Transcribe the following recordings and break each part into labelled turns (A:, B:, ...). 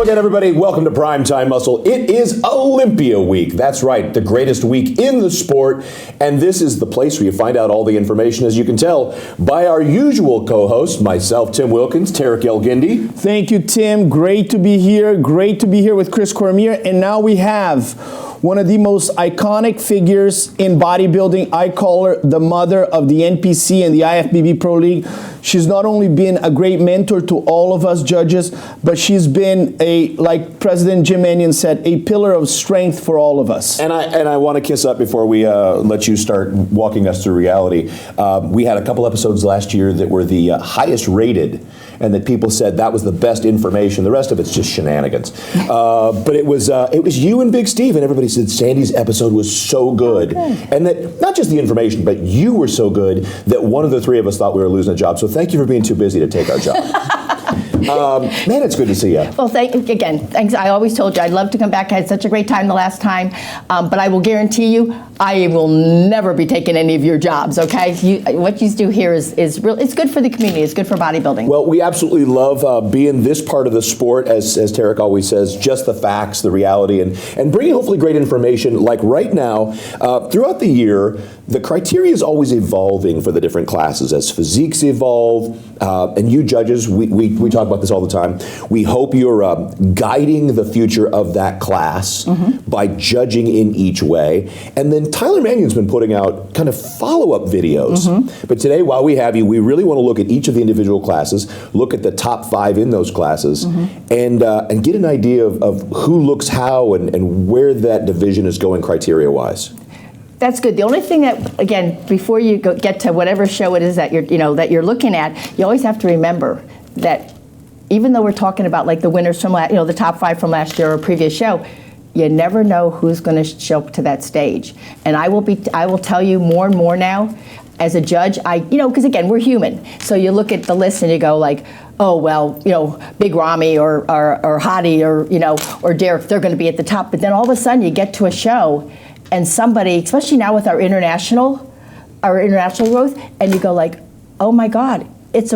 A: again, everybody. Welcome to Primetime Muscle. It is Olympia week. That's right, the greatest week in the sport. And this is the place where you find out all the information, as you can tell, by our usual co-hosts, myself, Tim Wilkins, Tarek Elgindi.
B: Thank you, Tim. Great to be here. Great to be here with Chris Cormier. And now we have one of the most iconic figures in bodybuilding. I call her the mother of the NPC and the IFBB Pro League. She's not only been a great mentor to all of us judges, but she's been like President Jim Mannion said, a pillar of strength for all of us.
A: And I want to kiss up before we let you start walking us through reality. We had a couple episodes last year that were the highest rated, and that people said that was the best information. The rest of it's just shenanigans. But it was you and Big Steve, and everybody said Sandy's episode was so good. And that not just the information, but you were so good that one of the three of us thought we were losing a job. So thank you for being too busy to take our job. Man, it's good to see you.
C: Well, thanks. I always told you I'd love to come back. I had such a great time the last time, but I will guarantee you I will never be taking any of your jobs, okay? What you do here is real. It's good for the community. It's good for bodybuilding.
A: Well, we absolutely love being this part of the sport, as Tarek always says, just the facts, the reality, and bringing hopefully great information. Like right now, throughout the year, the criteria is always evolving for the different classes as physiques evolve, and you judges, we talk about this all the time. We hope you're guiding the future of that class by judging in each way. And then Tyler Mannion's been putting out kind of follow-up videos. But today, while we have you, we really want to look at each of the individual classes, look at the top 5 in those classes, and get an idea of who looks how and where that division is going criteria-wise.
C: That's good. The only thing that, again, before you get to whatever show it is that you're looking at, you always have to remember that even though we're talking about like the winners from the top 5 from last year or a previous show, you never know who's going to show up to that stage. And I will tell you more and more now, as a judge, because again, we're human. So you look at the list and you go like, oh well, Big Ramy or Hottie or Derek, they're going to be at the top. But then all of a sudden you get to a show and somebody, especially now with our international growth, and you go like, oh my God, it's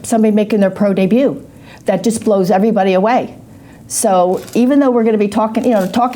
C: somebody making their pro debut. That just blows everybody away. So even though we're going to be talking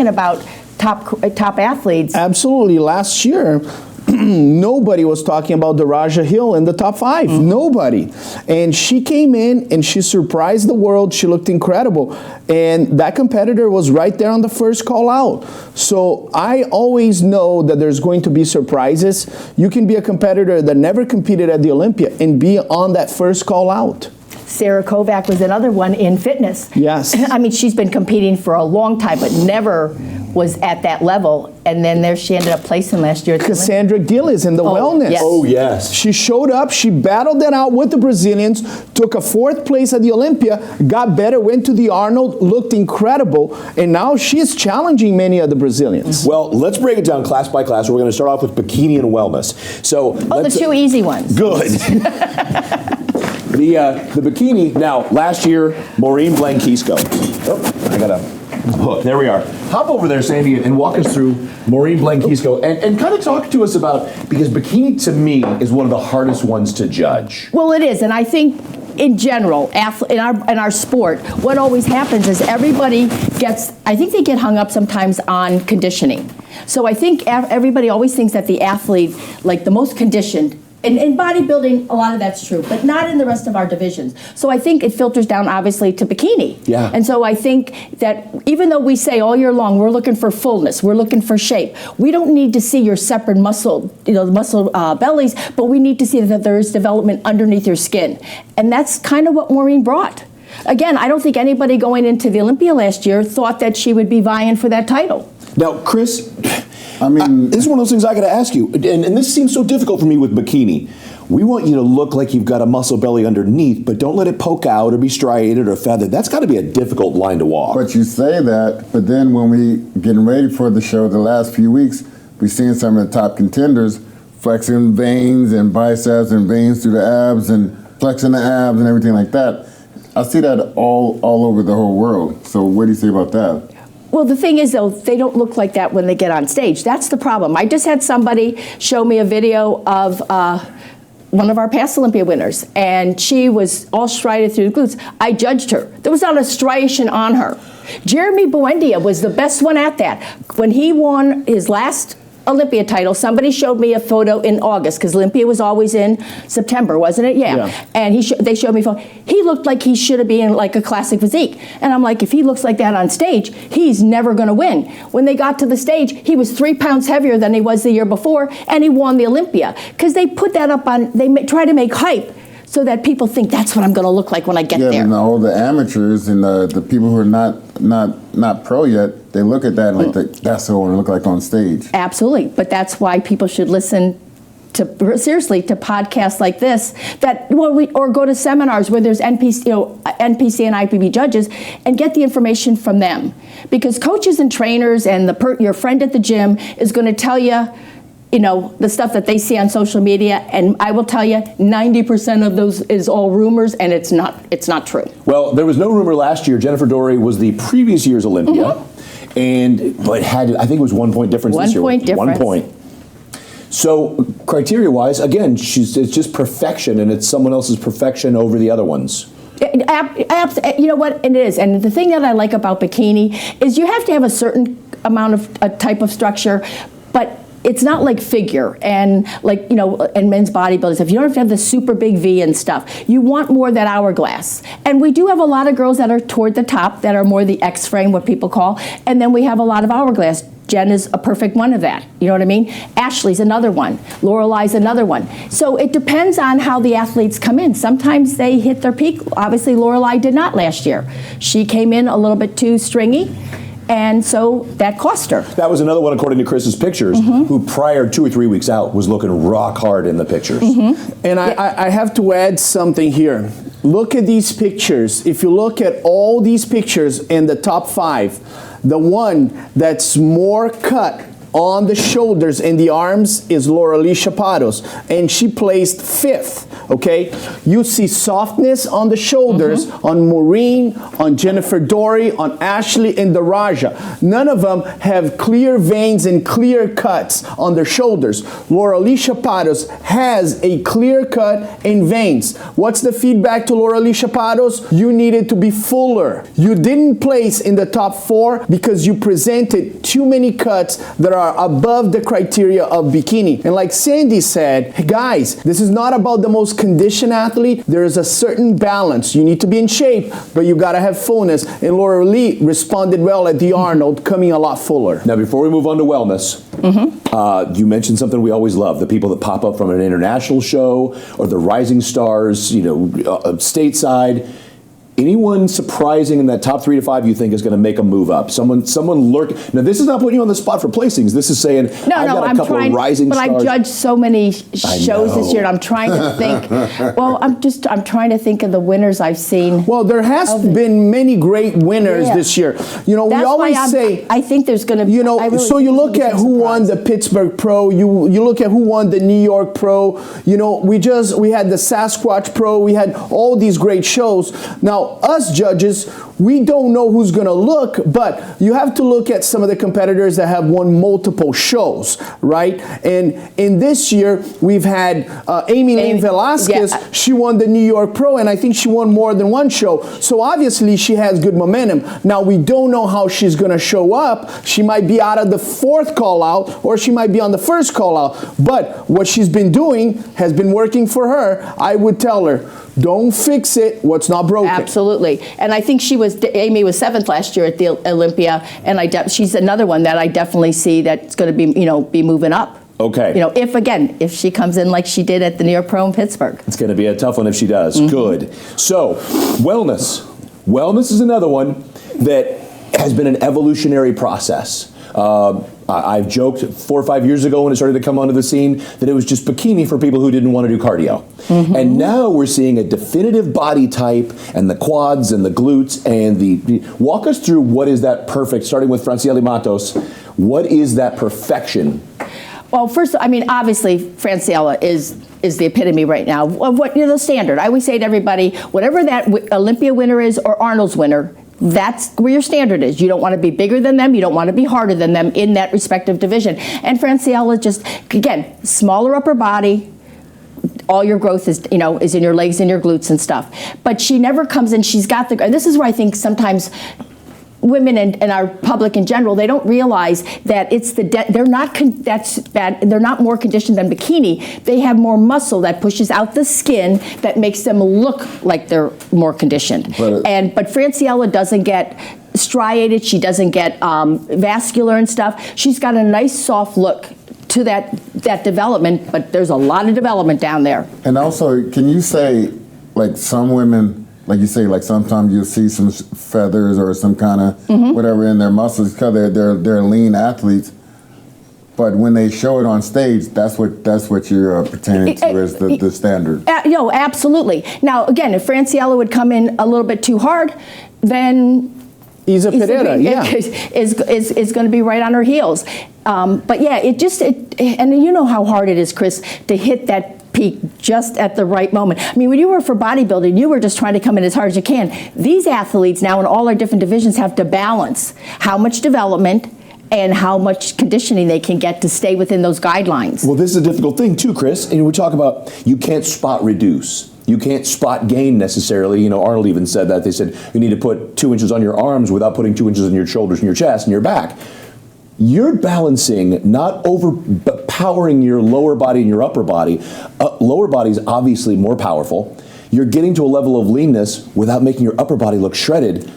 C: about top athletes.
B: Absolutely. Last year, nobody was talking about Daraja Hill in the top 5. Nobody. And she came in and she surprised the world. She looked incredible. And that competitor was right there on the first call out. So I always know that there's going to be surprises. You can be a competitor that never competed at the Olympia and be on that first call out.
C: Sarah Kovac was another one in fitness.
B: Yes.
C: I mean, she's been competing for a long time, but never was at that level. And then there she ended up placing last year.
B: Cassandra Gillis in the wellness.
C: Yes.
A: Oh, yes.
B: She showed up, she battled that out with the Brazilians, took a 4th place at the Olympia, got better, went to the Arnold, looked incredible, and now she's challenging many of the Brazilians.
A: Well, let's break it down class by class. We're going to start off with bikini and wellness. So
C: the 2 easy ones.
A: Good. The bikini, now, last year, Maureen Blanquisco. Oh, I got a hook. There we are. Hop over there, Sandy, and walk us through Maureen Blanquisco and kind of talk to us about, because bikini, to me, is one of the hardest ones to judge.
C: Well, it is, and I think in general, in our sport, what always happens is everybody I think they get hung up sometimes on conditioning. So I think everybody always thinks that the athlete, like the most conditioned, in bodybuilding, a lot of that's true, but not in the rest of our divisions. So I think it filters down, obviously, to bikini.
A: Yeah.
C: And so I think that even though we say all year long, we're looking for fullness, we're looking for shape, we don't need to see your separate muscle bellies, but we need to see that there is development underneath your skin. And that's kind of what Maureen brought. Again, I don't think anybody going into the Olympia last year thought that she would be vying for that title.
A: Now, Chris, this is one of those things I got to ask you, and this seems so difficult for me with bikini. We want you to look like you've got a muscle belly underneath, but don't let it poke out or be striated or feathered. That's got to be a difficult line to walk.
D: But you say that, but then when we getting ready for the show the last few weeks, we've seen some of the top contenders flexing veins and biceps and veins through the abs and flexing the abs and everything like that. I see that all over the whole world. So what do you say about that?
C: Well, the thing is, though, they don't look like that when they get on stage. That's the problem. I just had somebody show me a video of one of our past Olympia winners, and she was all striated through the glutes. I judged her. There was not a striation on her. Jeremy Buendia was the best one at that. When he won his last Olympia title, somebody showed me a photo in August, because Olympia was always in September, wasn't it? Yeah. And they showed me a photo. He looked like he should have been like a classic physique. And I'm like, if he looks like that on stage, he's never going to win. When they got to the stage, he was 3 pounds heavier than he was the year before, and he won the Olympia. Because they put that up on, try to make hype so that people think that's what I'm going to look like when I get there.
D: Yeah, all the amateurs and the people who are not pro yet, they look at that and that's what I want to look like on stage.
C: Absolutely, but that's why people should listen to podcasts like this, or go to seminars where there's NPC and IPB judges, and get the information from them, because coaches and trainers and your friend at the gym is going to tell you, the stuff that they see on social media, and I will tell you, 90% of those is all rumors, and it's not true.
A: Well, there was no rumor last year. Jennifer Dory was the previous year's Olympia, but I think it was 1 point difference this year.
C: 1 point difference.
A: 1 point. So criteria-wise, again, it's just perfection, and it's someone else's perfection over the other ones.
C: You know what it is, and the thing that I like about bikini is you have to have a certain amount of a type of structure, but it's not like figure and and men's bodybuilding stuff. You don't have to have the super big V and stuff. You want more of that hourglass. And we do have a lot of girls that are toward the top that are more the X frame, what people call, and then we have a lot of hourglass. Jen is a perfect one of that. You know what I mean? Ashley's another one. Lorelei's another one. So it depends on how the athletes come in. Sometimes they hit their peak. Obviously, Lorelei did not last year. She came in a little bit too stringy, and so that cost her.
A: That was another one, according to Chris's pictures, who prior 2 or 3 weeks out was looking rock hard in the pictures.
B: And I have to add something here. Look at these pictures. If you look at all these pictures in the top 5, the one that's more cut on the shoulders and the arms is Lorelie Chapados, and she placed 5th. Okay, you see softness on the shoulders on Maureen, on Jennifer Dory, on Ashley, and Daraja. None of them have clear veins and clear cuts on their shoulders. Lorelie Chapados has a clear cut and veins. What's the feedback to Lorelie Chapados? You needed to be fuller. You didn't place in the top 4 because you presented too many cuts that are above the criteria of bikini. And like Sandy said, hey guys, this is not about the most conditioned athlete. There is a certain balance. You need to be in shape, but you got to have fullness. And Lorelie responded well at the Arnold, coming a lot fuller.
A: Now, before we move on to wellness, you mentioned something we always love, the people that pop up from an international show or the rising stars, stateside. Anyone surprising in that top 3 to 5 you think is going to make a move up? Someone lurk. Now, this is not putting you on the spot for placings. This is saying, I've got a couple of rising stars.
C: But I've judged so many shows this year, and I'm trying to think. I'm trying to think of the winners I've seen.
B: Well, there has been many great winners this year. We always say.
C: I think there's going to be.
B: So you look at who won the Pittsburgh Pro. You look at who won the New York Pro. We had the Sasquatch Pro. We had all these great shows. Now, us judges, we don't know who's going to look, but you have to look at some of the competitors that have won multiple shows, right? And in this year, we've had Amy Lynn Velasquez. Yeah. She won the New York Pro, and I think she won more than one show. So obviously, she has good momentum. Now, we don't know how she's going to show up. She might be out of the 4th call out, or she might be on the 1st call out. But what she's been doing has been working for her. I would tell her, don't fix it what's not broken.
C: Absolutely. And I think Amy was 7th last year at the Olympia, and she's another one that I definitely see that's going to be moving up.
A: Okay.
C: If she comes in like she did at the New York Pro in Pittsburgh.
A: It's going to be a tough one if she does. Good. So, wellness. Wellness is another one that has been an evolutionary process. I've joked 4 or 5 years ago when it started to come onto the scene that it was just bikini for people who didn't want to do cardio. And now we're seeing a definitive body type and the quads and the glutes and walk us through what is that perfect, starting with Francielle Matos, what is that perfection?
C: Well, first, obviously Francielle is the epitome right now of what the standard. I always say to everybody, whatever that Olympia winner is or Arnold's winner, that's where your standard is. You don't want to be bigger than them. You don't want to be harder than them in that respective division. And Francielle is just, again, smaller upper body, all your growth is, is in your legs and your glutes and stuff. But she never comes in, she's got and this is where I think sometimes women and our public in general, they don't realize that it's they're not that's bad. They're not more conditioned than bikini. They have more muscle that pushes out the skin that makes them look like they're more conditioned. But Franciella doesn't get striated. She doesn't get vascular and stuff. She's got a nice soft look to that development, but there's a lot of development down there.
D: And also, can you say, like, some women, like you say, like sometimes you'll see some feathers or some kind of whatever in their muscles because they're lean athletes, but when they show it on stage, that's what you're pertaining to as the standard.
C: Absolutely. Now, again, if Franciella would come in a little bit too hard, then
B: Isa Pereira,
C: is going to be right on her heels. But yeah, and you know how hard it is, Chris, to hit that peak just at the right moment. I mean, when you were for bodybuilding, you were just trying to come in as hard as you can. These athletes now in all our different divisions have to balance how much development and how much conditioning they can get to stay within those guidelines.
A: Well, this is a difficult thing too, Chris. And we talk about you can't spot reduce. You can't spot gain necessarily. Arnold even said that. They said you need to put 2 inches on your arms without putting 2 inches on your shoulders and your chest and your back. You're balancing, not overpowering your lower body and your upper body. Lower body is obviously more powerful. You're getting to a level of leanness without making your upper body look shredded.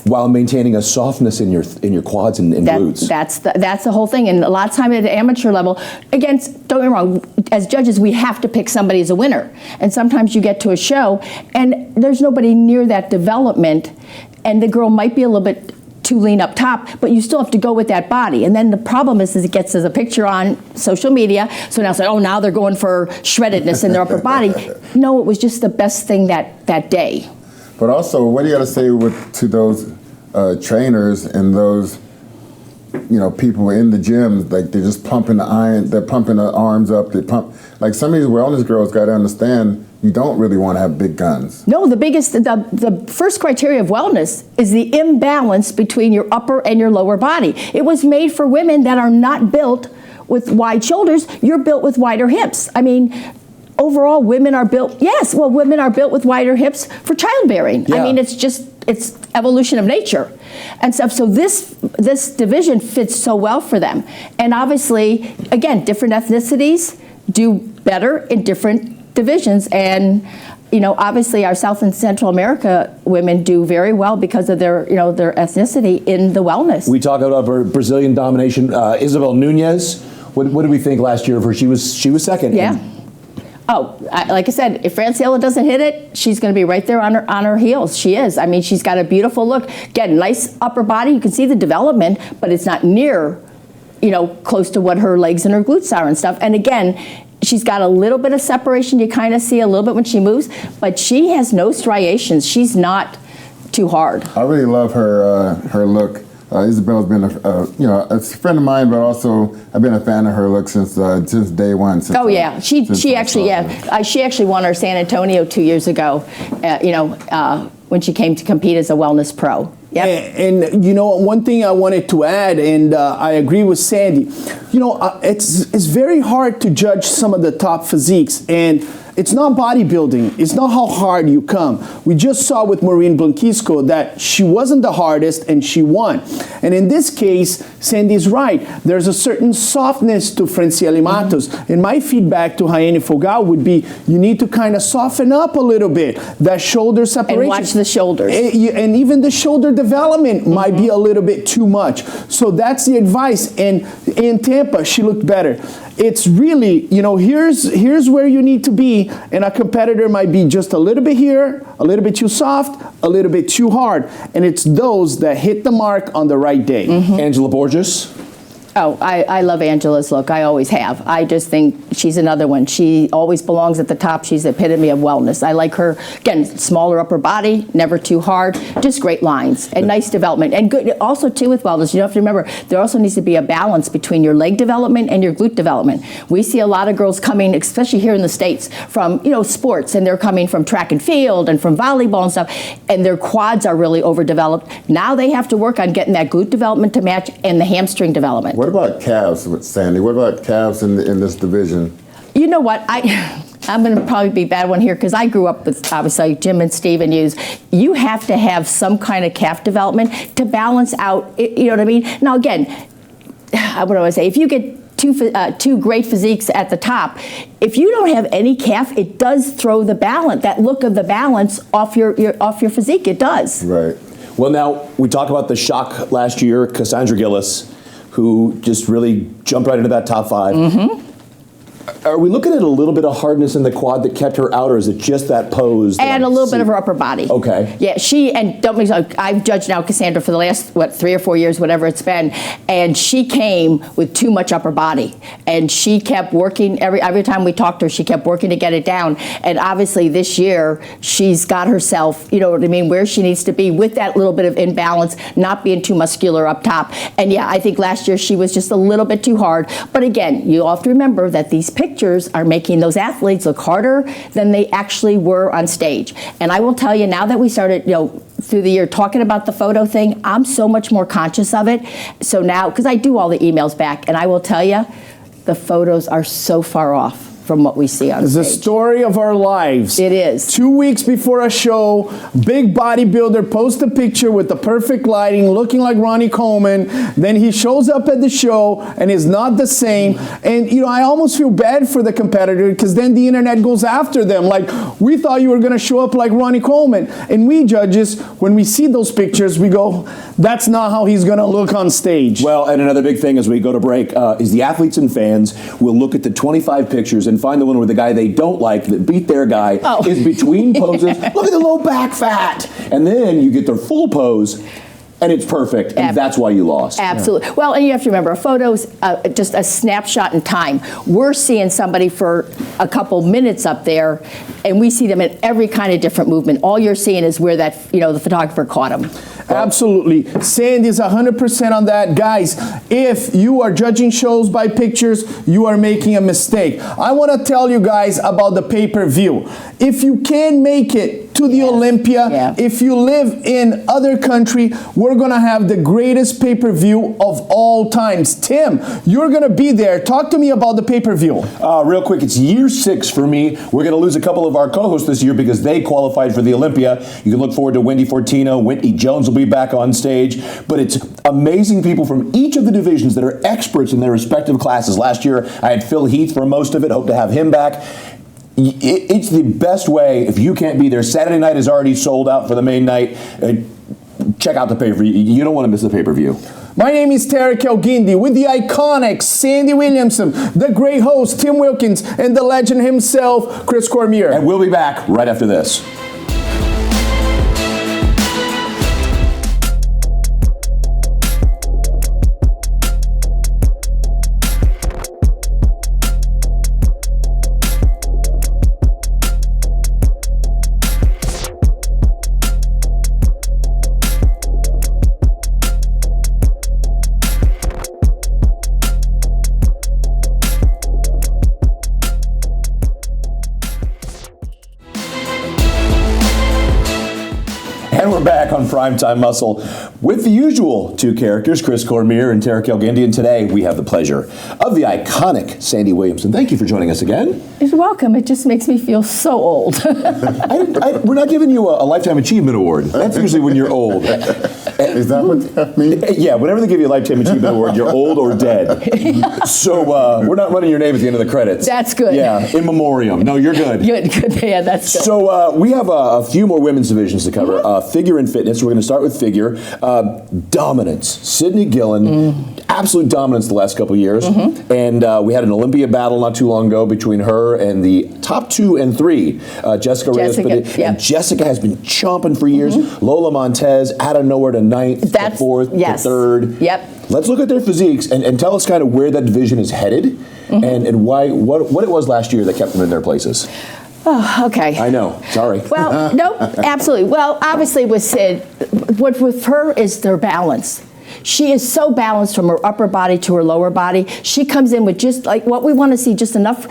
A: While maintaining a softness in your quads and glutes.
C: That's the whole thing. And a lot of time at the amateur level, again, don't get me wrong, as judges, we have to pick somebody as a winner. And sometimes you get to a show and there's nobody near that development, and the girl might be a little bit too lean up top, but you still have to go with that body. And then the problem is it gets as a picture on social media, so now it's like, oh, now they're going for shreddedness in their upper body. No, it was just the best thing that day.
D: But also, what do you got to say to those trainers and those people in the gyms? Like, they're just pumping the iron, they're pumping the arms up, they pump. Like, some of these wellness girls got to understand, you don't really want to have big guns.
C: No, the first criteria of wellness is the imbalance between your upper and your lower body. It was made for women that are not built with wide shoulders. You're built with wider hips. I mean, overall, women are built with wider hips for childbearing. Yeah. I mean, it's evolution of nature and stuff. So this division fits so well for them. And obviously, again, different ethnicities do better in different divisions, and obviously our South and Central America women do very well because of their their ethnicity in the wellness.
A: We talk about Brazilian domination. Isabel Nunez, what did we think last year of her? She was second.
C: Yeah. Like I said, if Franciella doesn't hit it, she's going to be right there on her heels. She is. I mean, she's got a beautiful look. Again, nice upper body. You can see the development, but it's not near, close to what her legs and her glutes are and stuff. And again, she's got a little bit of separation. You kind of see a little bit when she moves, but she has no striations. She's not too hard.
D: I really love her look. Isabel's been a friend of mine, but also I've been a fan of her look since day one.
C: She actually won our San Antonio 2 years ago. When she came to compete as a wellness pro. Yep.
B: And one thing I wanted to add, and I agree with Sandy. It's very hard to judge some of the top physiques, and it's not bodybuilding. It's not how hard you come. We just saw with Maureen Blanquisco that she wasn't the hardest and she won. And in this case, Sandy's right. There's a certain softness to Franciella Matos. And my feedback to Rayane Fogal would be, you need to kind of soften up a little bit. That shoulder separation.
C: And watch the shoulders.
B: And even the shoulder development might be a little bit too much. So that's the advice. And in Tampa, she looked better. It's really, here's where you need to be, and a competitor might be just a little bit here, a little bit too soft, a little bit too hard, and it's those that hit the mark on the right day.
A: Angela Borges?
C: Oh, I love Angela's look. I always have. I just think she's another one. She always belongs at the top. She's the epitome of wellness. I like her, again, smaller upper body, never too hard, just great lines and nice development. And good, also too with wellness, you have to remember, there also needs to be a balance between your leg development and your glute development. We see a lot of girls coming, especially here in the States, from, sports, and they're coming from track and field and from volleyball and stuff, and their quads are really overdeveloped. Now they have to work on getting that glute development to match and the hamstring development.
D: What about calves, Sandy? What about calves in this division?
C: You know what? I I'm going to probably be a bad one here because I grew up with, obviously, Jim and Steve and you have to have some kind of calf development to balance out, you know what I mean? Now, again, what do I say? If you get two great physiques at the top, if you don't have any calf, it does throw the balance, that look of the balance off your physique. It does.
D: Right.
A: Well, now, we talk about the shock last year, Cassandra Gillis, who just really jumped right into that top 5.
C: Mm-hmm.
A: Are we looking at a little bit of hardness in the quad that kept her out, or is it just that pose?
C: And a little bit of her upper body.
A: Okay.
C: Yeah, and don't make I've judged now Cassandra for the last, 3 or 4 years, whatever it's been, and she came with too much upper body. And she kept working, every time we talked to her, she kept working to get it down. And obviously this year, she's got herself, you know what I mean, where she needs to be with that little bit of imbalance, not being too muscular up top. And yeah, I think last year she was just a little bit too hard. But again, you have to remember that these pictures are making those athletes look harder than they actually were on stage. And I will tell you, now that we started, through the year talking about the photo thing, I'm so much more conscious of it. So now, because I do all the emails back, and I will tell you, the photos are so far off from what we see on
B: stage. It's the story of our lives.
C: It is.
B: 2 weeks before a show, big bodybuilder posts a picture with the perfect lighting, looking like Ronnie Coleman. Then he shows up at the show and is not the same. And I almost feel bad for the competitor, because then the internet goes after them. Like, we thought you were going to show up like Ronnie Coleman. And we judges, when we see those pictures, we go, that's not how he's going to look on stage.
A: Well, and another big thing as we go to break is the athletes and fans will look at the 25 pictures and find the one where the guy they don't like that beat their guy is between poses. Look at the low back fat. And then you get their full pose, and it's perfect, and that's why you lost.
C: Absolutely. Yeah. Well, and you have to remember, a photo's just a snapshot in time. We're seeing somebody for a couple minutes up there, and we see them in every kind of different movement. All you're seeing is where that, the photographer caught them.
B: Absolutely. Sandy's 100% on that. Guys, if you are judging shows by pictures, you are making a mistake. I want to tell you guys about the pay-per-view. If you can make it to the Olympia, if you live in other country, we're going to have the greatest pay-per-view of all times. Tim, you're going to be there. Talk to me about the pay-per-view.
A: Real quick, it's year 6 for me. We're going to lose a couple of our co-hosts this year because they qualified for the Olympia. You can look forward to Wendy Fortino. Whitney Jones will be back on stage. But it's amazing people from each of the divisions that are experts in their respective classes. Last year, I had Phil Heath for most of it. Hope to have him back. It's the best way if you can't be there. Saturday night is already sold out for the main night. Check out the pay-per-view. You don't want to miss the pay-per-view.
B: My name is Tarek Elguindi with the iconic Sandy Williamson, the great host Tim Wilkins, and the legend himself, Chris Cormier.
A: And we'll be back right after this. And we're back on Primetime Muscle with the usual two characters, Chris Cormier and Tarek Elguindi. And today we have the pleasure of the iconic Sandy Williamson. Thank you for joining us again.
C: You're welcome. It just makes me feel so old.
A: We're not giving you a Lifetime Achievement Award. That's usually when you're old.
D: Is that what that means?
A: Yeah, whenever they give you a Lifetime Achievement Award, you're old or dead. So we're not running your name at the end of the credits.
C: That's good.
A: Yeah, in memoriam. No, you're good.
C: Good. Yeah, that's good.
A: So we have a few more women's divisions to cover. Figure and fitness. We're going to start with figure. Dominance. Sydney Gillen, absolute dominance the last couple of years. And we had an Olympia battle not too long ago between her and the top 2 and 3, Jessica Reyes. And Jessica has been chomping for years. Lola Montez out of nowhere to 9th, to 4th, to 3rd.
C: Yep.
A: Let's look at their physiques and tell us kind of where that division is headed and why what it was last year that kept them in their places.
C: Oh, okay.
A: I know. Sorry.
C: Well, no, absolutely. Well, obviously with Sid, what with her is their balance. She is so balanced from her upper body to her lower body. She comes in with just like what we want to see, just enough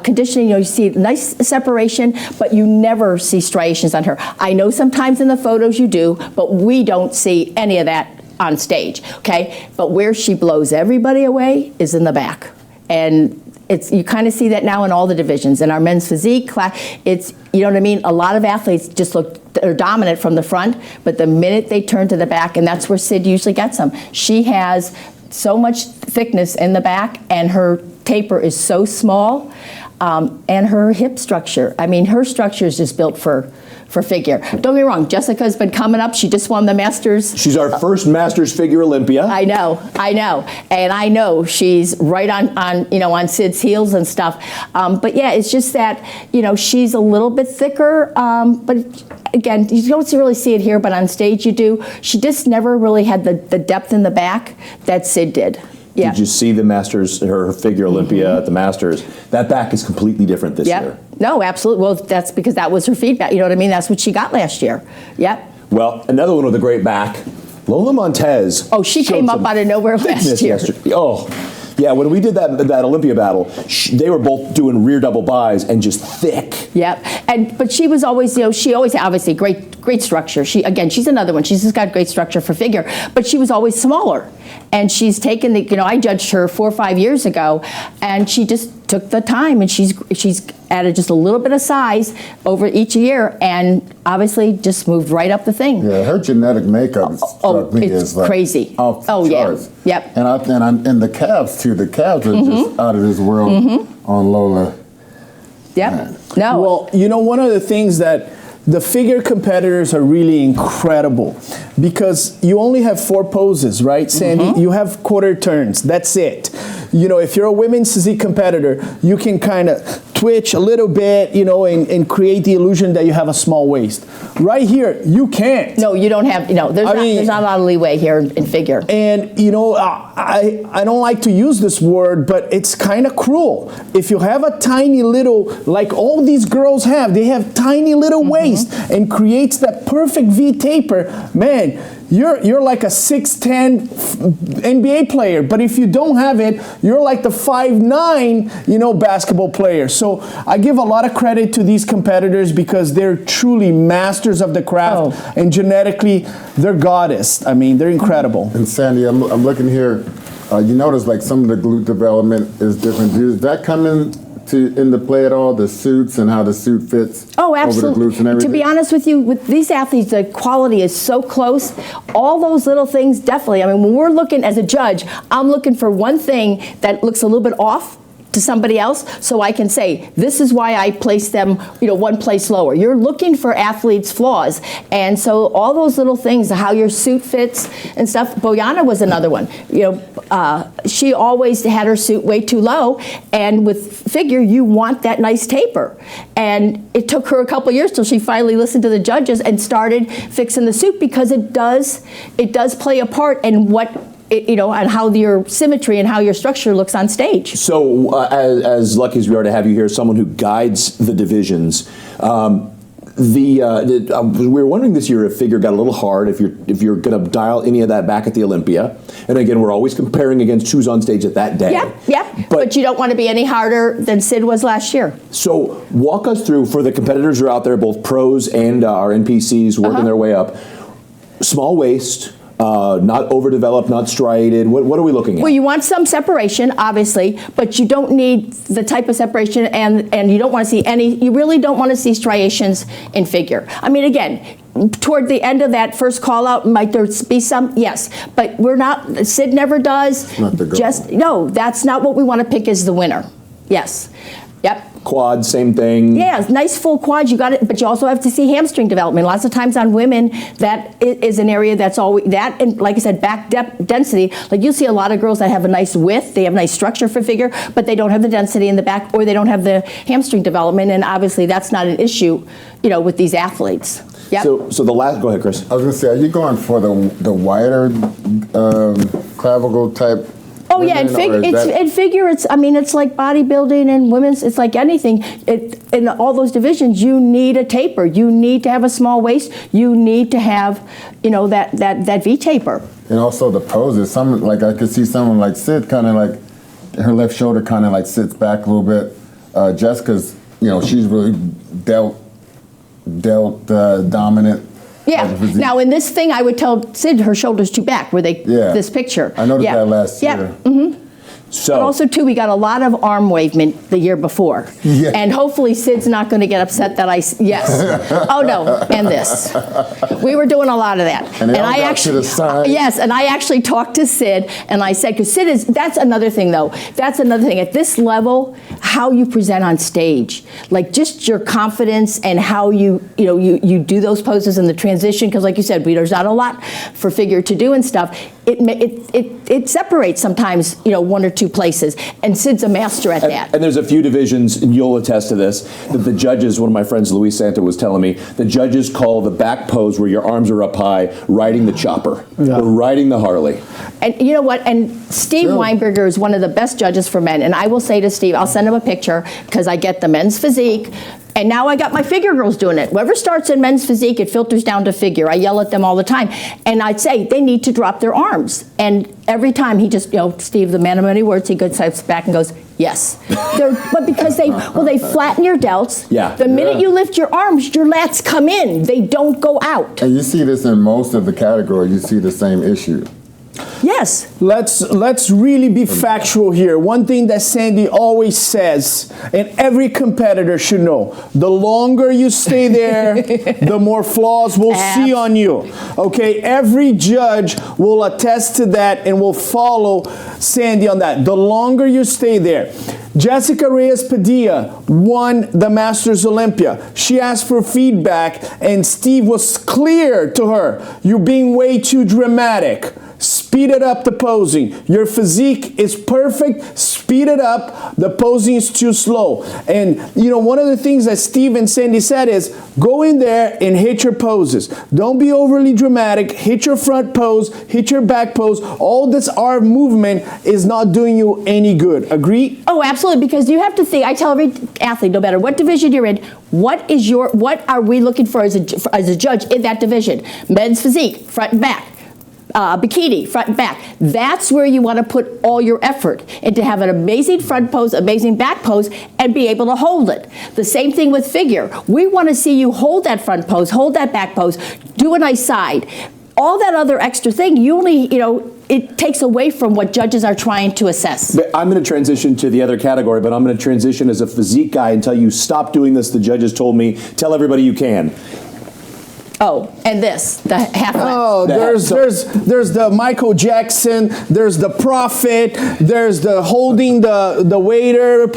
C: conditioning. You see nice separation, but you never see striations on her. I know sometimes in the photos you do, but we don't see any of that on stage, okay? But where she blows everybody away is in the back. And you kind of see that now in all the divisions. In our men's physique class, it's, you know what I mean? A lot of athletes just they're dominant from the front, but the minute they turn to the back, and that's where Sid usually gets them. She has so much thickness in the back, and her taper is so small, and her hip structure. I mean, her structure is just built for figure. Don't get me wrong, Jessica's been coming up. She just won the Masters.
A: She's our first Masters figure Olympia.
C: I know. And I know she's right on Sid's heels and stuff. But yeah, it's just that, she's a little bit thicker, but again, you don't really see it here, but on stage you do. She just never really had the depth in the back that Sid did. Yeah.
A: Did you see the Masters, her figure Olympia at the Masters? That back is completely different this year.
C: No, absolutely. Well, that's because that was her feedback. You know what I mean? That's what she got last year. Yep.
A: Well, another one with a great back, Lola Montez.
C: Oh, she came up out of nowhere last year.
A: Oh, yeah, when we did that Olympia battle, they were both doing rear double buys and just thick.
C: Yep. But she was always, she always obviously great structure. She's another one. She's just got great structure for figure, but she was always smaller. And she's taken I judged her 4 or 5 years ago, and she just took the time, and she's added just a little bit of size over each year, and obviously just moved right up the thing.
D: Yeah, her genetic makeup struck me
C: it's
D: as like
C: crazy.
D: Off the charts.
C: Yeah. Yep.
D: And the calves too. The calves are just out of this world on Lola.
C: Yep.
D: Man.
C: No.
B: Well, one of the things that the figure competitors are really incredible because you only have 4 poses, right, Sandy? You have quarter turns. That's it. If you're a women's physique competitor, you can kind of twitch a little bit, and create the illusion that you have a small waist. Right here, you can't.
C: No, you don't have, there's not a lot of leeway here in figure.
B: And, I don't like to use this word, but it's kind of cruel. If you have a tiny little, like all these girls have, they have tiny little waist and creates that perfect V taper, man, you're like a 6'10" NBA player, but if you don't have it, you're like the 5'9", basketball player. So I give a lot of credit to these competitors because they're truly masters of the craft, and genetically, they're goddess. I mean, they're incredible.
D: And Sandy, I'm looking here. You notice like some of the glute development is different. Does that come into play at all? The suits and how the suit fits
C: Oh, absolutely.
D: over the glutes and everything?
C: To be honest with you, with these athletes, the quality is so close. All those little things, definitely. I mean, when we're looking as a judge, I'm looking for one thing that looks a little bit off to somebody else, so I can say, this is why I place them, one place lower. You're looking for athletes' flaws, and so all those little things, how your suit fits and stuff. Boyana was another one. She always had her suit way too low, and with figure, you want that nice taper. And it took her a couple years till she finally listened to the judges and started fixing the suit because it does play a part in on how your symmetry and how your structure looks on stage.
A: So, as lucky as we are to have you here, someone who guides the divisions, we were wondering this year if figure got a little hard, if you're going to dial any of that back at the Olympia. And again, we're always comparing against who's on stage at that day.
C: Yeah. But you don't want to be any harder than Sid was last year.
A: So, walk us through, for the competitors who are out there, both pros and our NPCs working their way up, small waist, not overdeveloped, not striated. What are we looking at?
C: Well, you want some separation, obviously, but you don't need the type of separation, and you don't want to see you really don't want to see striations in figure. I mean, again, toward the end of that first call out, might there be some? Yes, but we're not, Sid never does.
D: Not the goal.
C: No, that's not what we want to pick as the winner. Yes. Yep.
A: Quad, same thing.
C: Yeah, nice full quads. You got it, but you also have to see hamstring development. Lots of times on women, that is an area that's always that, and like I said, back density. Like you'll see a lot of girls that have a nice width, they have nice structure for figure, but they don't have the density in the back, or they don't have the hamstring development, and obviously that's not an issue, with these athletes. Yep.
A: So the last, go ahead, Chris.
D: I was going to say, are you going for the wider clavicle type?
C: Oh yeah, in figure, it's like bodybuilding and women's. It's like anything. In all those divisions, you need a taper. You need to have a small waist. You need to have, that V taper.
D: And also the poses. I could see someone like Sid, kind of like her left shoulder kind of like sits back a little bit. Jessica's, she's really dealt dominant.
C: Yeah. Now in this thing, I would tell Sid her shoulders too back. Were they this picture?
D: I noticed that last year.
C: Mm-hmm.
A: So,
C: but also, too, we got a lot of arm wavement the year before.
D: Yeah.
C: And hopefully Sid's not going to get upset that yes. Oh, no, and this. We were doing a lot of that.
D: And they all got to the side.
C: Yes, and I actually talked to Sid, and I said, because Sid that's another thing, though. That's another thing. At this level, how you present on stage, like just your confidence and how you do those poses and the transition, because like you said, there's not a lot for figure to do and stuff. It separates sometimes, one or two places, and Sid's a master at that.
A: And there's a few divisions, and you'll attest to this, that the judges, one of my friends, Luis Santa, was telling me, the judges call the back pose where your arms are up high, riding the chopper, or riding the Harley.
C: And you know what? And Steve Weinberger is one of the best judges for men. And I will say to Steve, I'll send him a picture, because I get the men's physique, and now I got my figure girls doing it. Whoever starts in men's physique, it filters down to figure. I yell at them all the time. And I'd say they need to drop their arms. And every time he just, Steve, the man of many words, he steps back and goes, yes. But because they flatten your delts.
A: Yeah.
C: The minute you lift your arms, your lats come in. They don't go out.
D: And you see this in most of the categories. You see the same issue.
C: Yes.
B: Let's really be factual here. One thing that Sandy always says, and every competitor should know, the longer you stay there, the more flaws we'll see on you. Okay, every judge will attest to that and will follow Sandy on that. The longer you stay there. Jessica Reyes Padilla won the Masters Olympia. She asked for feedback, and Steve was clear to her, you're being way too dramatic. Speed it up the posing. Your physique is perfect. Speed it up. The posing is too slow. And one of the things that Steve and Sandy said is go in there and hit your poses. Don't be overly dramatic. Hit your front pose. Hit your back pose. All this arm movement is not doing you any good. Agree?
C: Oh, absolutely. Because you have to think. I tell every athlete, no matter what division you're in, what are we looking for as a judge in that division? Men's physique, front and back. Bikini, front and back. That's where you want to put all your effort, and to have an amazing front pose, amazing back pose, and be able to hold it. The same thing with figure. We want to see you hold that front pose, hold that back pose, do a nice side. All that other extra thing, it takes away from what judges are trying to assess.
A: I'm going to transition to the other category, but I'm going to transition as a physique guy and tell you, stop doing this. The judges told me, tell everybody you can.
C: Oh, and the half length.
B: Oh, there's the Michael Jackson, there's the Prophet, there's the holding the waiter.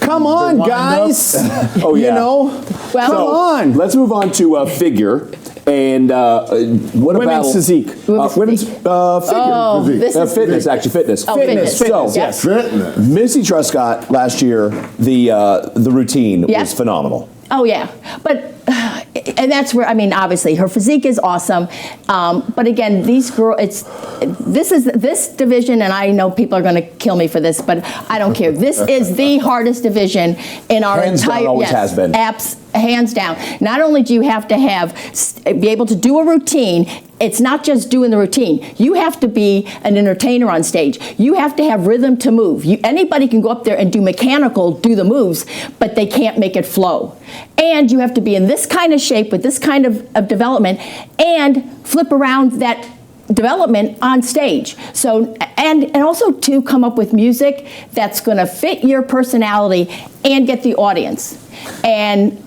B: Come on, guys.
A: Oh, yeah.
C: Well,
B: come on.
A: Let's move on to figure. And what
B: Women's
A: about
B: physique?
A: Women's figure.
C: Oh, this is
A: fitness, actually fitness.
C: Oh, fitness.
A: So,
C: Yes.
D: Fitness.
A: Missy Truscott last year, the routine was phenomenal.
C: Oh yeah, but and that's where obviously her physique is awesome, but again, these girls, this division, and I know people are going to kill me for this, but I don't care. This is the hardest division in our
A: Hands
C: entire.
A: down, always has been.
C: Hands down. Not only do you have to be able to do a routine. It's not just doing the routine. You have to be an entertainer on stage. You have to have rhythm to move. Anybody can go up there and do the moves, but they can't make it flow. And you have to be in this kind of shape with this kind of development and flip around that development on stage. So, and also to come up with music that's going to fit your personality and get the audience. And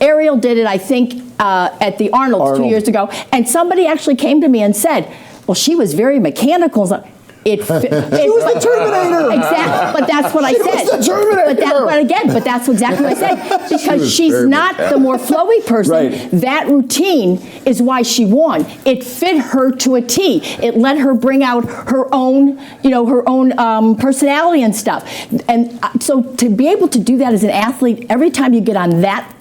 C: Ariel did it, I think, at the Arnold's 2 years ago, and somebody actually came to me and said, well, she was very mechanical. She was
A: the Terminator.
C: Exactly, but that's what I said.
A: She was the Terminator.
C: But that's exactly what I said. Because she's not the more flowy person.
A: Right.
C: That routine is why she won. It fit her to a T. It let her bring out her own, personality and stuff. And so to be able to do that as an athlete, every time you get on that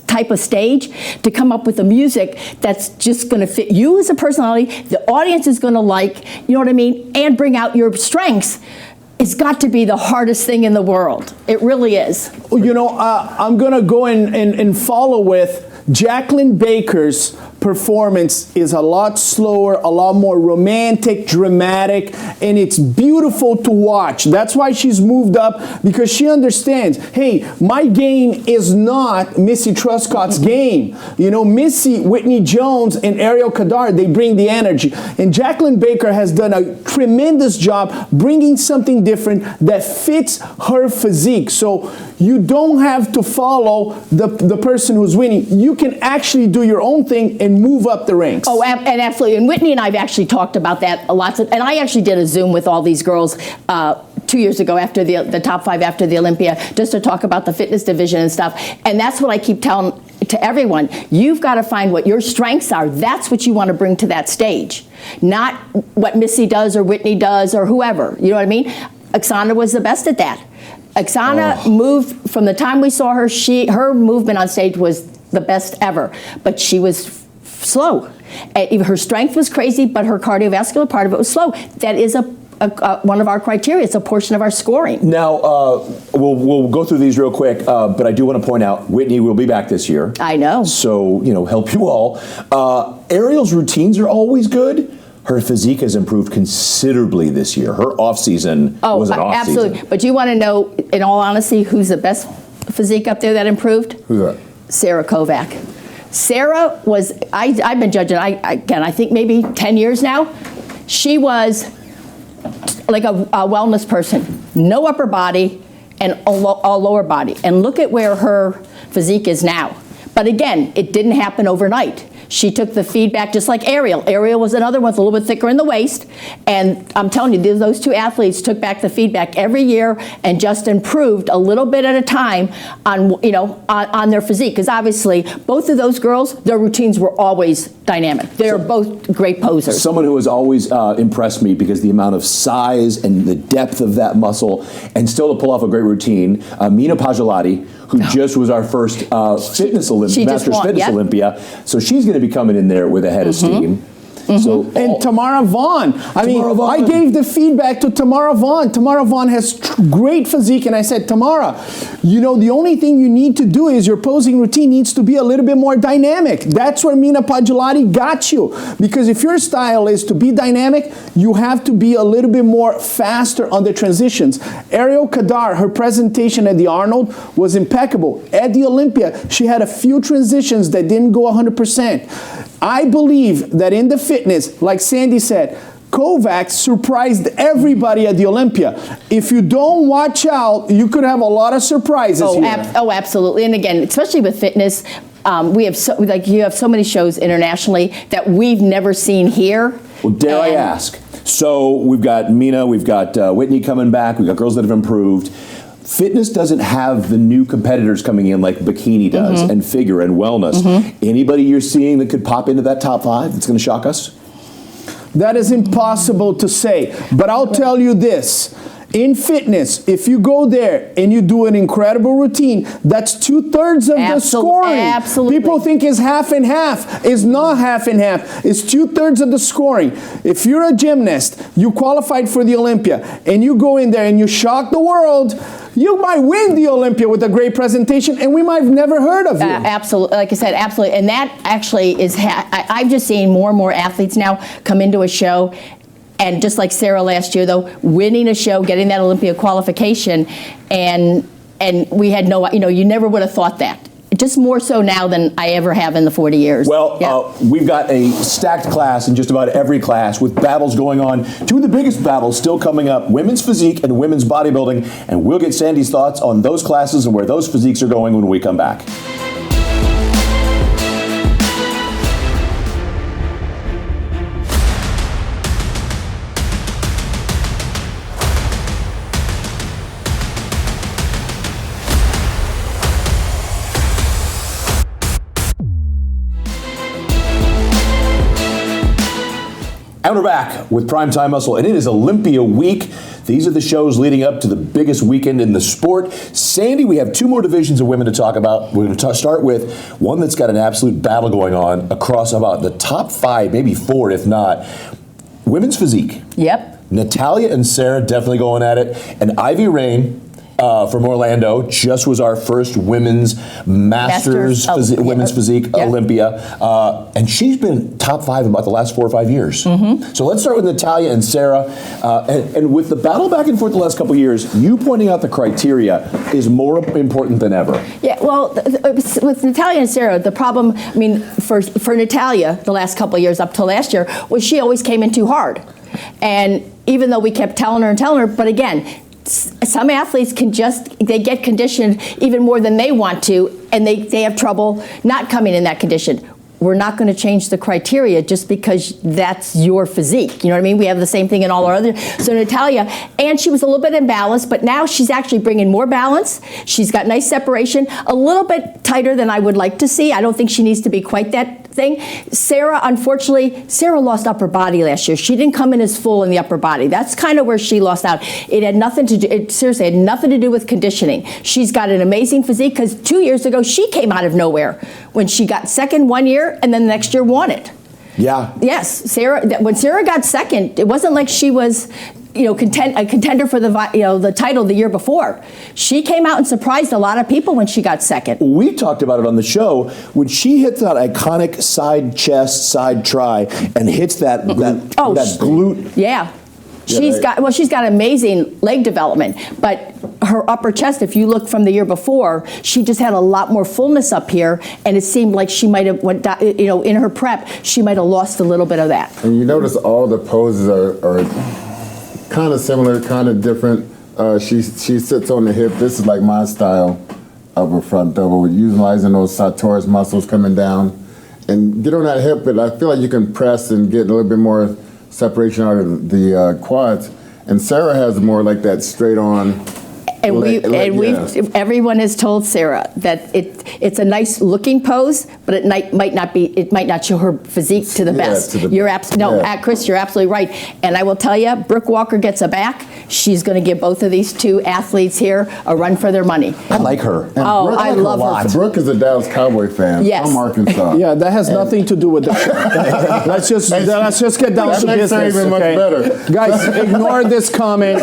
C: type of stage, to come up with the music that's just going to fit you as a personality, the audience is going to like, and bring out your strengths, it's got to be the hardest thing in the world. It really is.
B: I'm going to go and follow with Jacqueline Baker's performance is a lot slower, a lot more romantic, dramatic, and it's beautiful to watch. That's why she's moved up, because she understands, hey, my game is not Missy Truscott's game. You know, Missy, Whitney Jones, and Ariel Kadar, they bring the energy. And Jacqueline Baker has done a tremendous job bringing something different that fits her physique. So you don't have to follow the person who's winning. You can actually do your own thing and move up the ranks.
C: Oh, and absolutely. And Whitney and I have actually talked about that a lot. And I actually did a Zoom with all these girls 2 years ago after the top 5 after the Olympia, just to talk about the fitness division and stuff. And that's what I keep telling to everyone. You've got to find what your strengths are. That's what you want to bring to that stage, not what Missy does or Whitney does or whoever. You know what I mean? Oksana was the best at that. Oksana moved from the time we saw her. Her movement on stage was the best ever, but she was slow. Her strength was crazy, but her cardiovascular part of it was slow. That is one of our criteria. It's a portion of our scoring.
A: Now, we'll go through these real quick, but I do want to point out, Whitney will be back this year.
C: I know.
A: So, you know, help you all. Ariel's routines are always good. Her physique has improved considerably this year. Her off-season was an off-season.
C: Absolutely. But you want to know, in all honesty, who's the best physique up there that improved?
D: Who's that?
C: Sarah Kovac. Sarah was, I've been judging, I think maybe 10 years now. She was like a wellness person. No upper body and a lower body. And look at where her physique is now. But again, it didn't happen overnight. She took the feedback just like Ariel. Ariel was another one, a little bit thicker in the waist. And I'm telling you, those two athletes took back the feedback every year and just improved a little bit at a time on, you know, on their physique. Because obviously, both of those girls, their routines were always dynamic. They're both great posers.
A: Someone who has always impressed me because the amount of size and the depth of that muscle, and still to pull off a great routine, Mina Pajolati, who just was our first Masters Fitness Olympia. So she's going to be coming in there with a head of steam. So,
B: and Tamara Vaughn. I gave the feedback to Tamara Vaughn. Tamara Vaughn has great physique, and I said, Tamara, you know, the only thing you need to do is your posing routine needs to be a little bit more dynamic. That's where Mina Pajolati got you. Because if your style is to be dynamic, you have to be a little bit more faster on the transitions. Ariel Kadar, her presentation at the Arnold was impeccable. At the Olympia, she had a few transitions that didn't go 100%. I believe that in the fitness, like Sandy said, Kovac surprised everybody at the Olympia. If you don't watch out, you could have a lot of surprises here.
C: Absolutely. And again, especially with fitness, you have so many shows internationally that we've never seen here.
A: Well, dare I ask? So we've got Mina, we've got Whitney coming back, we've got girls that have improved. Fitness doesn't have the new competitors coming in like Bikini does, and figure and wellness. Anybody you're seeing that could pop into that top 5 that's going to shock us?
B: That is impossible to say. But I'll tell you this. In fitness, if you go there and you do an incredible routine, that's 2/3 of the scoring.
C: Absolutely.
B: People think it's half and half. It's not half and half. It's 2/3 of the scoring. If you're a gymnast, you qualified for the Olympia, and you go in there and you shock the world, you might win the Olympia with a great presentation, and we might have never heard of you.
C: Absolutely. Like I said, absolutely. And that actually is, I've just seen more and more athletes now come into a show. And just like Sarah last year, though, winning a show, getting that Olympia qualification, and we had no, you know, you never would have thought that. Just more so now than I ever have in the 40 years.
A: Well, we've got a stacked class in just about every class with battles going on. 2 of the biggest battles still coming up, women's physique and women's bodybuilding. And we'll get Sandy's thoughts on those classes and where those physiques are going when we come back. And we're back with Primetime Muscle, and it is Olympia week. These are the shows leading up to the biggest weekend in the sport. Sandy, we have 2 more divisions of women to talk about. We're going to start with one that's got an absolute battle going on across about the top 5, maybe 4 if not. Women's physique.
C: Yep.
A: Natalia and Sarah definitely going at it. And Ivy Rain from Orlando, just was our first women's women's physique Olympia, and she's been top 5 in about the last 4 or 5 years. So let's start with Natalia and Sarah, and with the battle back and forth the last couple of years, you pointing out the criteria is more important than ever.
C: Yeah, well, with Natalia and Sarah, the problem, I mean, for Natalia, the last couple of years up till last year, was she always came in too hard. And even though we kept telling her, but again, some athletes they get conditioned even more than they want to, and they have trouble not coming in that condition. We're not going to change the criteria just because that's your physique. You know what I mean? We have the same thing in all our other. So Natalia, and she was a little bit imbalanced, but now she's actually bringing more balance. She's got nice separation, a little bit tighter than I would like to see. I don't think she needs to be quite that thing. Sarah, unfortunately, Sarah lost upper body last year. She didn't come in as full in the upper body. That's kind of where she lost out. It had nothing to do, it seriously had nothing to do with conditioning. She's got an amazing physique because 2 years ago, she came out of nowhere when she got second 1 year and then the next year won it.
A: Yeah.
C: Yes, Sarah. When Sarah got second, it wasn't like she was, a contender for the title the year before. She came out and surprised a lot of people when she got second.
A: We talked about it on the show when she hits that iconic side chest, side try, and hits that glute.
C: Yeah. She's got amazing leg development, but her upper chest, if you look from the year before, she just had a lot more fullness up here, and it seemed like she might have in her prep, she might have lost a little bit of that.
D: And you notice all the poses are kind of similar, kind of different. She sits on the hip. This is like my style of a front double, utilizing those sartorius muscles coming down, and get on that hip. But I feel like you can press and get a little bit more separation out of the quads, and Sarah has more like that straight on.
C: And everyone has told Sarah that it's a nice looking pose, but it might not show her physique to the best. Chris, you're absolutely right. And I will tell you, Brooke Walker gets a back. She's going to give both of these two athletes here a run for their money.
A: I like her.
D: And I love her. Brooke is a Dallas Cowboy fan.
C: Yes.
D: From Arkansas.
B: Yeah, that has nothing to do with the show. let's just get down to business.
D: Even much better.
B: Guys, ignore this comment.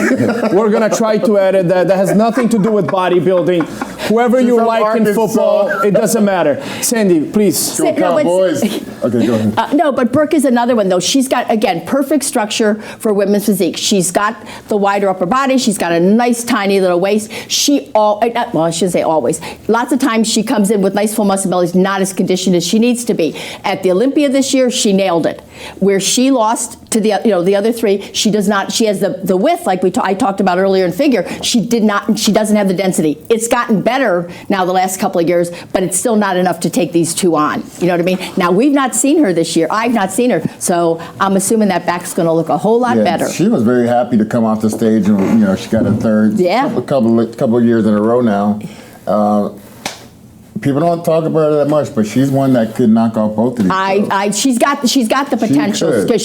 B: We're going to try to edit that. That has nothing to do with bodybuilding. Whoever you like in football, it doesn't matter. Sandy, please.
D: Go Cowboys. Okay, go ahead.
C: No, but Brooke is another one, though. She's got, again, perfect structure for women's physique. She's got the wider upper body. She's got a nice, tiny little waist. I shouldn't say always. Lots of times she comes in with nice, full muscle bellies, not as conditioned as she needs to be. At the Olympia this year, she nailed it. Where she lost to the other three, she does not. She has the width, like I talked about earlier in figure. She doesn't have the density. It's gotten better now the last couple of years, but it's still not enough to take these two on. You know what I mean? Now, we've not seen her this year. I've not seen her, so I'm assuming that back's going to look a whole lot better.
D: She was very happy to come off the stage, and she got a third.
C: Yeah.
D: A couple of years in a row now. People don't talk about her that much, but she's one that could knock off both of these.
C: She's got the potential.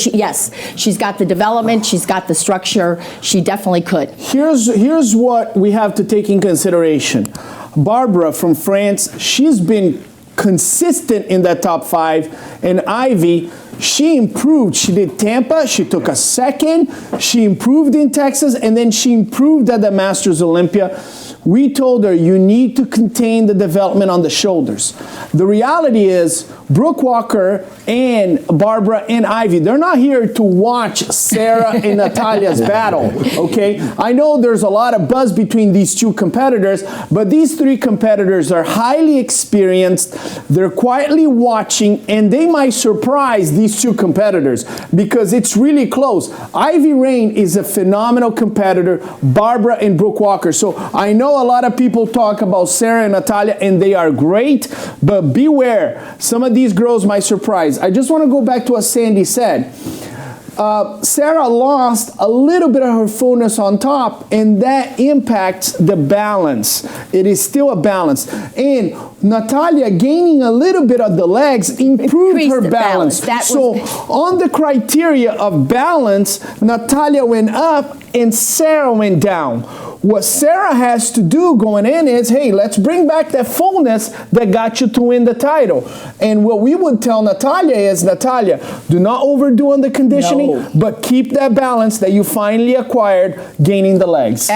C: She's got the development. She's got the structure. She definitely could.
B: Here's what we have to take in consideration. Barbara from France, she's been consistent in that top 5, and Ivy, she improved. She did Tampa, she took a second, she improved in Texas, and then she improved at the Masters Olympia. We told her, you need to contain the development on the shoulders. The reality is, Brooke Walker and Barbara and Ivy, they're not here to watch Sarah and Natalia's battle, okay? I know there's a lot of buzz between these two competitors, but these 3 competitors are highly experienced, they're quietly watching, and they might surprise these 2 competitors because it's really close. Ivy Rain is a phenomenal competitor, Barbara and Brooke Walker. So I know a lot of people talk about Sarah and Natalia, and they are great, but beware, some of these girls might surprise. I just want to go back to what Sandy said. Sarah lost a little bit of her fullness on top, and that impacts the balance. It is still a balance. And Natalia gaining a little bit of the legs improved her balance. So on the criteria of balance, Natalia went up and Sarah went down. What Sarah has to do going in is, hey, let's bring back that fullness that got you to win the title. And what we would tell Natalia is, Natalia, do not overdo on the conditioning, but keep that balance that you finally acquired gaining the legs.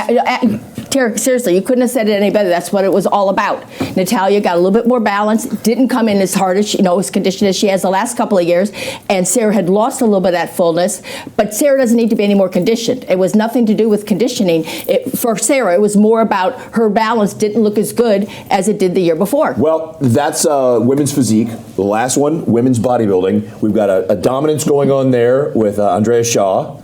C: Tara, seriously, you couldn't have said it any better. That's what it was all about. Natalia got a little bit more balance, didn't come in as hard as she, as conditioned as she has the last couple of years, and Sarah had lost a little bit of that fullness, but Sarah doesn't need to be any more conditioned. It was nothing to do with conditioning. For Sarah, it was more about her balance didn't look as good as it did the year before.
A: Well, that's women's physique. The last one, women's bodybuilding. We've got a dominance going on there with Andrea Shaw.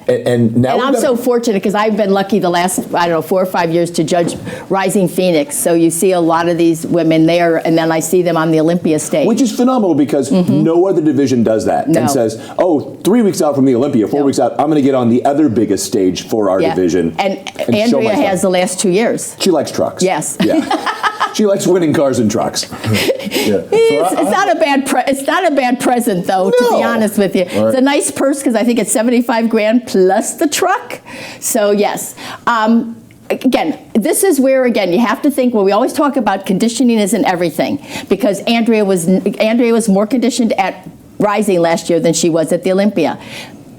A: And now
C: I'm so fortunate because I've been lucky the last, 4 or 5 years to judge Rising Phoenix. So you see a lot of these women there, and then I see them on the Olympia stage.
A: Which is phenomenal because no other division does that and says, 3 weeks out from the Olympia, 4 weeks out, I'm going to get on the other biggest stage for our division.
C: And Andrea has the last 2 years.
A: She likes trucks.
C: Yes.
A: Yeah. She likes winning cars and trucks.
C: It's not a bad present, though, to be honest with you. Right. It's a nice purse because I think it's $75,000 plus the truck. So yes. Again, this is where, again, you have to think, we always talk about conditioning isn't everything, because Andrea was more conditioned at Rising last year than she was at the Olympia.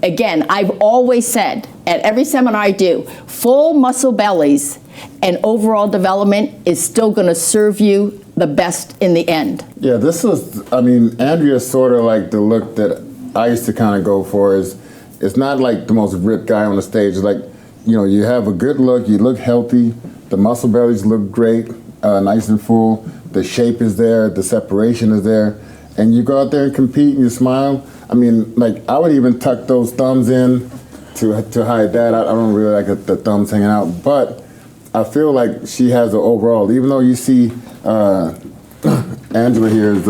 C: Again, I've always said, at every seminar I do, full muscle bellies and overall development is still going to serve you the best in the end.
D: Yeah, Andrea's sort of like the look that I used to kind of go for. It's not like the most ripped guy on the stage. It's like, you have a good look, you look healthy, the muscle bellies look great, nice and full, the shape is there, the separation is there, and you go out there and compete and you smile. I would even tuck those thumbs in to hide that. I don't really like the thumbs hanging out, but I feel like she has an overall, even though you see Angela here is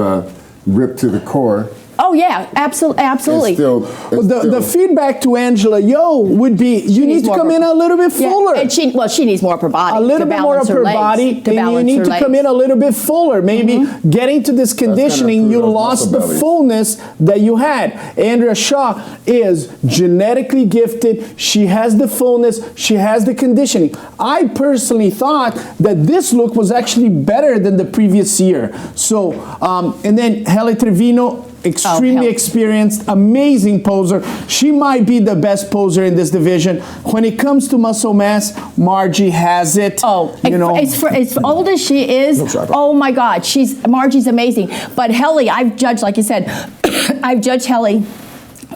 D: ripped to the core.
C: Oh yeah, absolutely.
B: The feedback to Angela would be you need to come in a little bit fuller.
C: And she needs more upper body.
B: A little bit more upper body, and you need to come in a little bit fuller. Maybe getting to this conditioning, you lost the fullness that you had. Andrea Shaw is genetically gifted. She has the fullness. She has the conditioning. I personally thought that this look was actually better than the previous year. So, and then Helle Trevino, extremely experienced, amazing poser. She might be the best poser in this division. When it comes to muscle mass, Margie has it.
C: As old as she is, oh my God, Margie's amazing. But Helle, I've judged, like you said, I've judged Helle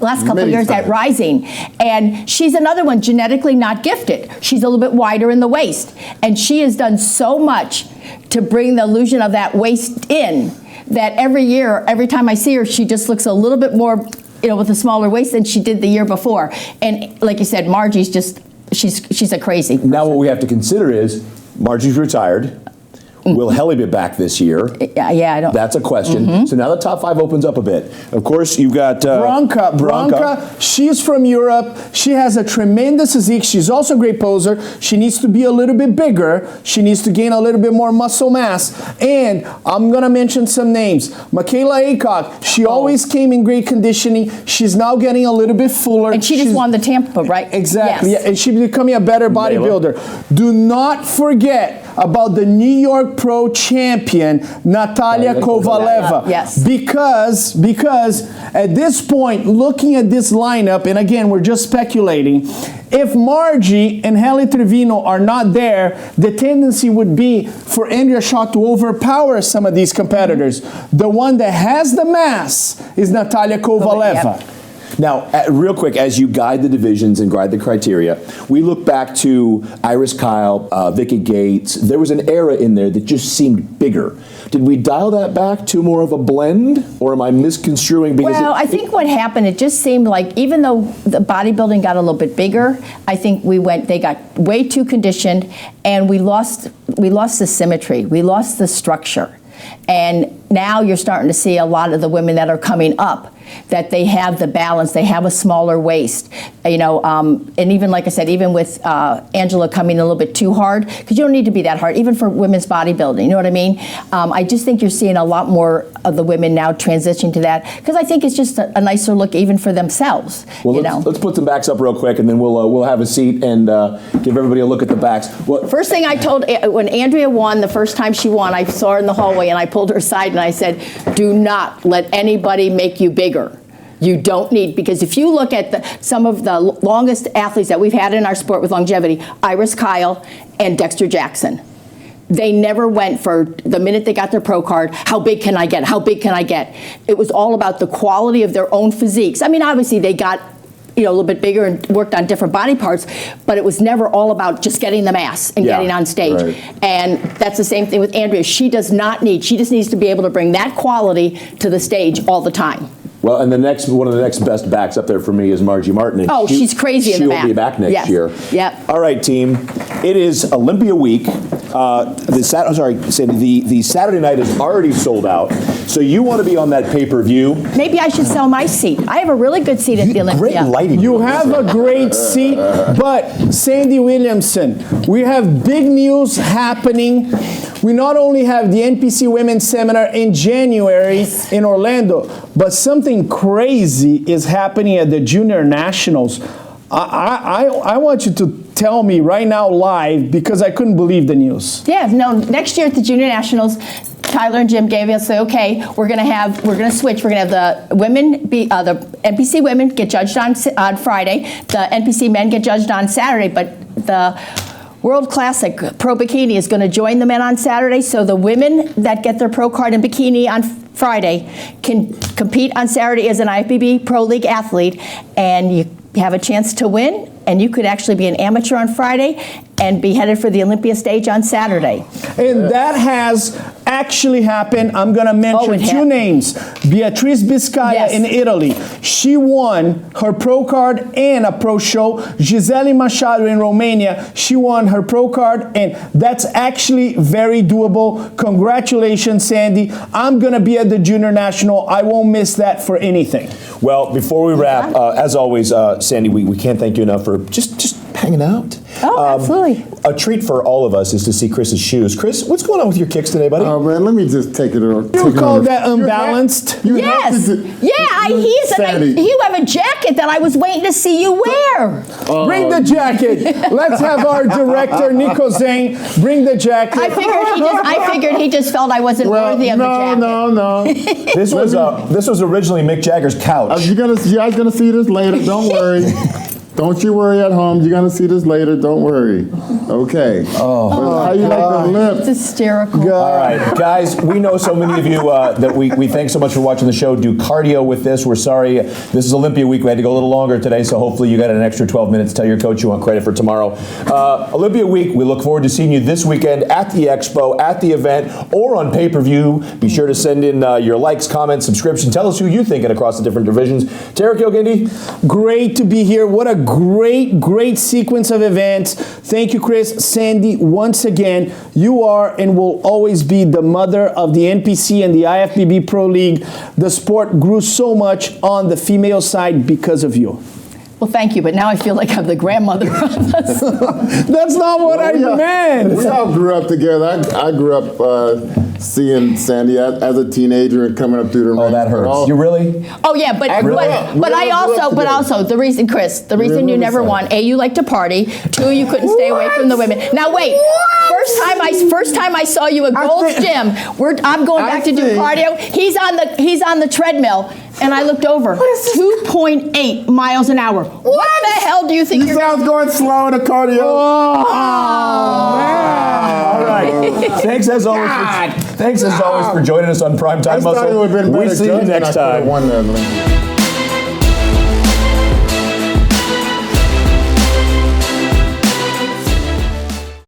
C: last couple of years at Rising, and she's another one genetically not gifted. She's a little bit wider in the waist, and she has done so much to bring the illusion of that waist in, that every year, every time I see her, she just looks a little bit more, with a smaller waist than she did the year before. And like you said, Margie's just, she's a crazy person.
A: Now what we have to consider is Margie's retired. Will Helle be back this year?
C: Yeah, I don't.
A: That's a question. So now the top 5 opens up a bit. Of course, you've got
B: Branca. She's from Europe. She has a tremendous physique. She's also a great poser. She needs to be a little bit bigger. She needs to gain a little bit more muscle mass. And I'm going to mention some names. Michaela Aycock. She always came in great conditioning. She's now getting a little bit fuller.
C: And she just won the Tampa, right?
B: Exactly.
C: Yes.
B: Yeah, and she's becoming a better bodybuilder. Do not forget about the New York Pro champion, Natalia Kovaleva.
C: Yes.
B: Because at this point, looking at this lineup, and again, we're just speculating, if Margie and Helle Trevino are not there, the tendency would be for Andrea Shaw to overpower some of these competitors. The one that has the mass is Natalia Kovaleva.
C: Yep.
A: Now, real quick, as you guide the divisions and guide the criteria, we look back to Iris Kyle, Vicky Gates. There was an era in there that just seemed bigger. Did we dial that back to more of a blend, or am I misconstruing?
C: Well, I think what happened, it just seemed like even though the bodybuilding got a little bit bigger, I think they got way too conditioned, and we lost the symmetry. We lost the structure. And now you're starting to see a lot of the women that are coming up, that they have the balance, they have a smaller waist, and even like I said, even with Angela coming a little bit too hard, because you don't need to be that hard, even for women's bodybuilding, you know what I mean? I just think you're seeing a lot more of the women now transitioning to that, because I think it's just a nicer look even for themselves.
A: Well, let's put some backs up real quick, and then we'll have a seat and give everybody a look at the backs.
C: First thing I told, when Andrea won, the first time she won, I saw her in the hallway, and I pulled her aside, and I said, do not let anybody make you bigger. You don't need, because if you look at some of the longest athletes that we've had in our sport with longevity, Iris Kyle and Dexter Jackson, they never went for the minute they got their pro card, how big can I get? How big can I get? It was all about the quality of their own physiques. I mean, obviously they got a little bit bigger and worked on different body parts, but it was never all about just getting the mass and getting on stage.
D: Right.
C: And that's the same thing with Andrea. She does not need, she just needs to be able to bring that quality to the stage all the time.
A: Well, and one of the next best backs up there for me is Margie Martin. And
C: she's crazy in the back.
A: She'll be back next year.
C: Yep.
A: All right, team. It is Olympia week. The Saturday night is already sold out. So you want to be on that pay-per-view.
C: Maybe I should sell my seat. I have a really good seat at the Olympia.
A: Great lighting.
B: You have a great seat, but Sandy Williamson, we have big news happening. We not only have the NPC Women's Seminar in January in Orlando, but something crazy is happening at the Junior Nationals. I want you to tell me right now live, because I couldn't believe the news.
C: Yeah, no, next year at the Junior Nationals, Tyler and Jim gave us, okay, we're gonna switch. We're gonna have the women the NPC women get judged on Friday, the NPC men get judged on Saturday, but the World Classic Pro Bikini is going to join the men on Saturday, so the women that get their pro card in bikini on Friday can compete on Saturday as an IFBB Pro League athlete, and you have a chance to win, and you could actually be an amateur on Friday and be headed for the Olympia stage on Saturday.
B: And that has actually happened. I'm going to mention two names. Beatrice Biscaya in Italy. She won her pro card and a pro show. Gisele Machado in Romania. She won her pro card, and that's actually very doable. Congratulations, Sandy. I'm going to be at the Junior National. I won't miss that for anything.
A: Well, before we wrap, as always, Sandy, we can't thank you enough for just hanging out.
C: Oh, absolutely.
A: A treat for all of us is to see Chris's shoes. Chris, what's going on with your kicks today, buddy?
D: Oh man, let me just take it on.
B: You call that unbalanced?
C: Yes. You have a jacket that I was waiting to see you wear.
B: Bring the jacket. Let's have our director, Nico Zane, bring the jacket.
C: I figured he just felt I wasn't worthy of the jacket.
D: No.
A: This was originally Mick Jagger's couch.
D: You guys gonna see this later. Don't worry. Don't you worry at home. You're going to see this later. Don't worry. Okay. How you like the lip?
C: It's hysterical.
A: All right, guys, we know so many of you that we thank so much for watching the show. Do cardio with this. We're sorry. This is Olympia week. We had to go a little longer today, so hopefully you got an extra 12 minutes. Tell your coach you want credit for tomorrow. Olympia week, we look forward to seeing you this weekend at the expo, at the event, or on pay-per-view. Be sure to send in your likes, comments, subscription. Tell us who you're thinking across the different divisions. Tarek Yogindi.
B: Great to be here. What a great sequence of events. Thank you, Chris. Sandy, once again, you are and will always be the mother of the NPC and the IFBB Pro League. The sport grew so much on the female side because of you.
C: Well, thank you, but now I feel like I'm the grandmother of us.
B: That's not what I meant.
D: We all grew up together. I grew up seeing Sandy as a teenager and coming up through the ranks.
A: Oh, that hurts. You really?
C: Oh yeah, but also the reason, Chris, the reason you never won. A, you like to party. 2, you couldn't stay away from the women. Now wait, first time I saw you at Gold's Gym. I'm going back to do cardio. He's on the treadmill, and I looked over. 2.8 miles an hour. What the hell do you think?
D: You sound going slow in the cardio.
A: All right. Thanks as always for joining us on Primetime Muscle.
D: I thought it would have been better.
A: We see you next time.